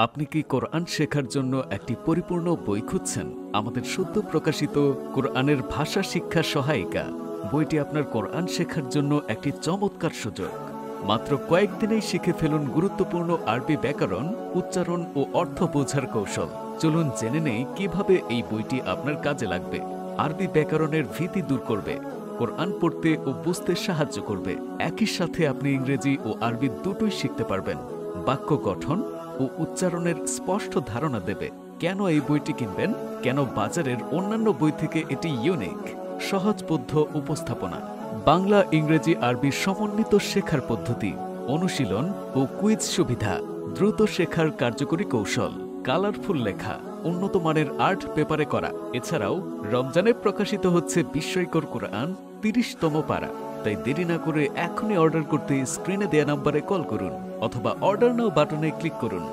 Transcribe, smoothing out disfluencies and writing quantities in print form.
আপনি কি কোরআন শেখার জন্য একটি পরিপূর্ণ বই খুঁজছেন? আমাদের সদ্য প্রকাশিত কোরআনের ভাষা শিক্ষা সহায়িকা বইটি আপনার কোরআন শেখার জন্য একটি চমৎকার সুযোগ। মাত্র কয়েকদিনেই শিখে ফেলুন গুরুত্বপূর্ণ আরবি ব্যাকরণ, উচ্চারণ ও অর্থ বোঝার কৌশল। চলুন জেনে নেই কিভাবে এই বইটি আপনার কাজে লাগবে। আরবি ব্যাকরণের ভীতি দূর করবে, কোরআন পড়তে ও বুঝতে সাহায্য করবে। একই সাথে আপনি ইংরেজি ও আরবি দুটোই শিখতে পারবেন। বাক্য গঠন ও উচ্চারণের স্পষ্ট ধারণা দেবে। কেন এই বইটি কিনবেন? কেন বাজারের অন্যান্য বই থেকে এটি ইউনিক? সহজবোধ্য উপস্থাপনা, বাংলা, ইংরেজি, আরবি সমন্বিত শেখার পদ্ধতি, অনুশীলন ও কুইজ সুবিধা, দ্রুত শেখার কার্যকরী কৌশল, কালারফুল লেখা, উন্নত মানের আর্ট পেপারে করা। এছাড়াও রমজানে প্রকাশিত হচ্ছে বিস্ময়কর কোরআন ৩০তম পারা। তাই দেরি না করে এখনই অর্ডার করতে স্ক্রিনে দেয়া নম্বরে কল করুন অথবা অর্ডার নাও বাটনে ক্লিক করুন।